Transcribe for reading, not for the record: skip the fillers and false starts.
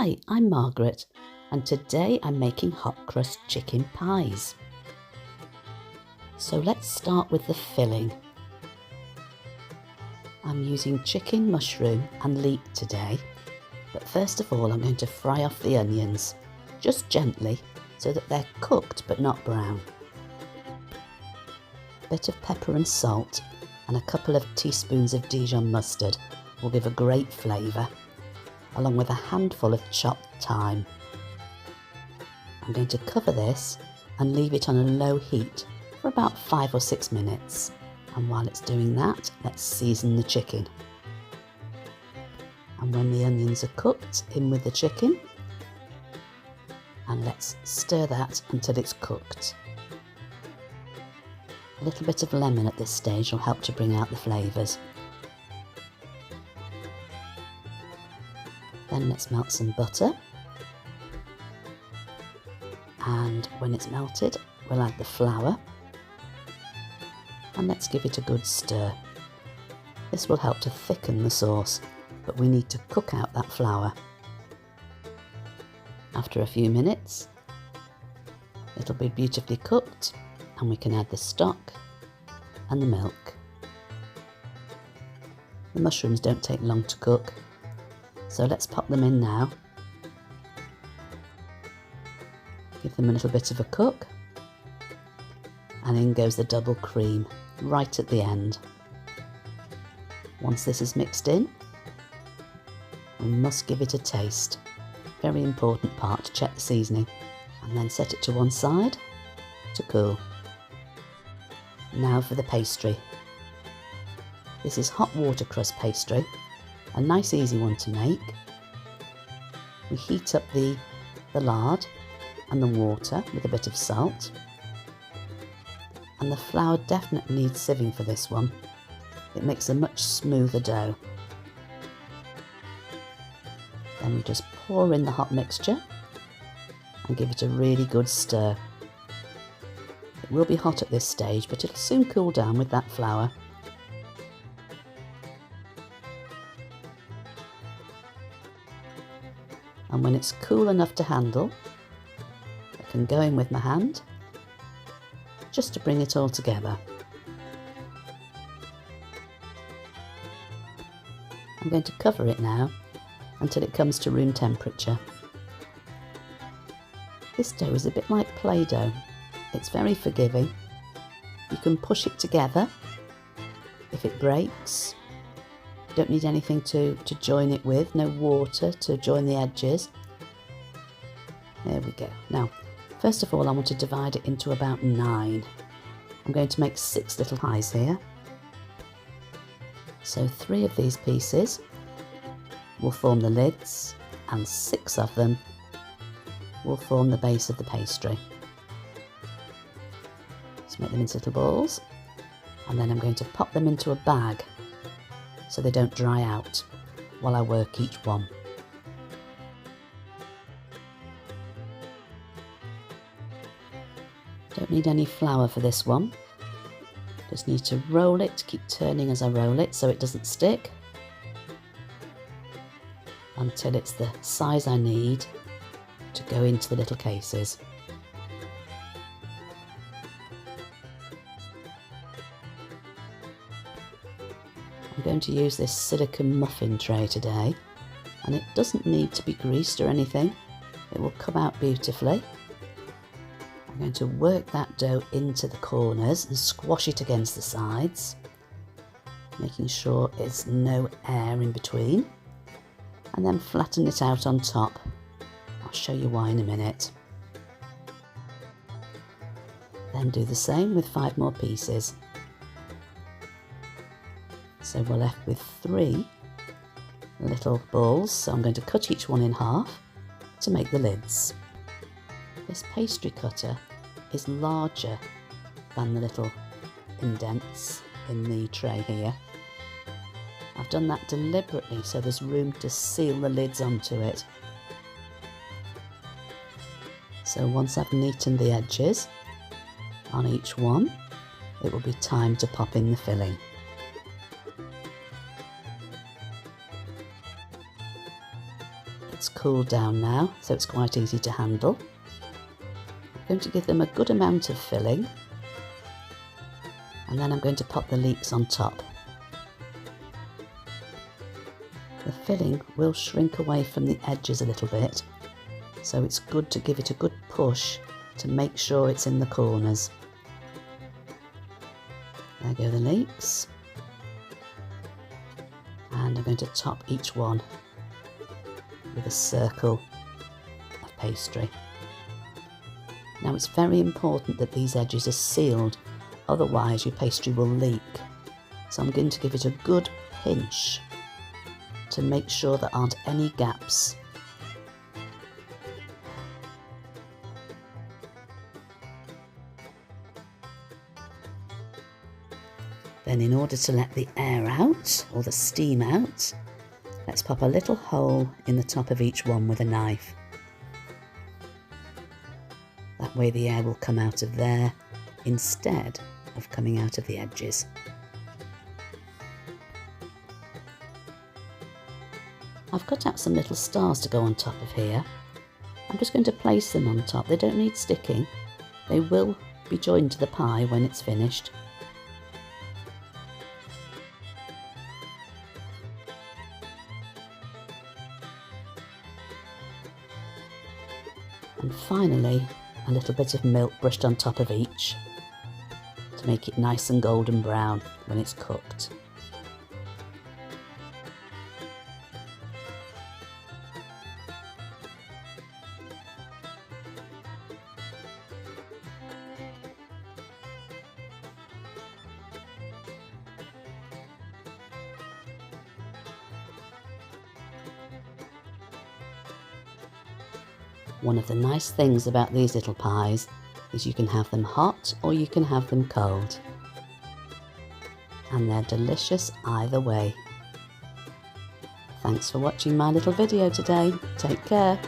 Hi, I'm Margaret, and today I'm making hot crust chicken pies. So let's start with the filling. I'm using chicken, mushroom and leek today, but first of all I'm going to fry off the onions, just gently, so that they're cooked but not brown. A bit of pepper and salt and a couple of teaspoons of Dijon mustard will give a great flavour, along with a handful of chopped thyme. I'm going to cover this and leave it on a low heat for about 5 or 6 minutes. And while it's doing that, let's season the chicken. And when the onions are cooked, in with the chicken. And let's stir that until it's cooked. A little bit of lemon at this stage will help to bring out the flavours. Then let's melt some butter, and when it's melted we'll add the flour and let's give it a good stir. This will help to thicken the sauce, but we need to cook out that flour. After a few minutes it'll be beautifully cooked and we can add the stock and the milk. The mushrooms don't take long to cook, so let's pop them in now. Give them a little bit of a cook, and in goes the double cream right at the end. Once this is mixed in, we must give it a taste. Very important part, to check the seasoning, and then set it to one side to cool. Now for the pastry. This is hot water crust pastry. A nice easy one to make. We heat up the lard and the water with a bit of salt, and the flour definitely needs sieving for this one. It makes a much smoother dough. Then we just pour in the hot mixture and give it a really good stir. It will be hot at this stage, but it'll soon cool down with that flour. And when it's cool enough to handle, I can go in with my hand just to bring it all together. I'm going to cover it now until it comes to room temperature. This dough is a bit like Play-Doh. It's very forgiving. You can push it together. If it breaks, don't need anything to join it with, no water to join the edges. There we go. Now, first of all I want to divide it into about 9. I'm going to make 6 little pies here. So 3 of these pieces will form the lids, and 6 of them will form the base of the pastry. Let's make them into little balls, and then I'm going to pop them into a bag so they don't dry out while I work each one. Don't need any flour for this one. Just need to roll it, keep turning as I roll it so it doesn't stick, until it's the size I need to go into the little cases. I'm going to use this silicone muffin tray today, and it doesn't need to be greased or anything. It will come out beautifully. I'm going to work that dough into the corners and squash it against the sides, making sure there's no air in between, and then flatten it out on top. I'll show you why in a minute. Then do the same with 5 more pieces. So we're left with 3 little balls, so I'm going to cut each one in half to make the lids. This pastry cutter is larger than the little indents in the tray here. I've done that deliberately so there's room to seal the lids onto it. So once I've neatened the edges on each one, it will be time to pop in the filling. It's cooled down now, so it's quite easy to handle. I'm going to give them a good amount of filling, and then I'm going to pop the leeks on top. The filling will shrink away from the edges a little bit, so it's good to give it a good push to make sure it's in the corners. There go the leeks, and I'm going to top each one with a circle of pastry. Now it's very important that these edges are sealed, otherwise your pastry will leak. So I'm going to give it a good pinch to make sure there aren't any gaps. Then in order to let the air out, or the steam out, let's pop a little hole in the top of each one with a knife. That way the air will come out of there instead of coming out of the edges. I've cut out some little stars to go on top of here. I'm just going to place them on top. They don't need sticking. They will be joined to the pie when it's finished. And finally, a little bit of milk brushed on top of each to make it nice and golden brown when it's cooked. One of the nice things about these little pies is you can have them hot or you can have them cold. And they're delicious either way. Thanks for watching my little video today. Take care.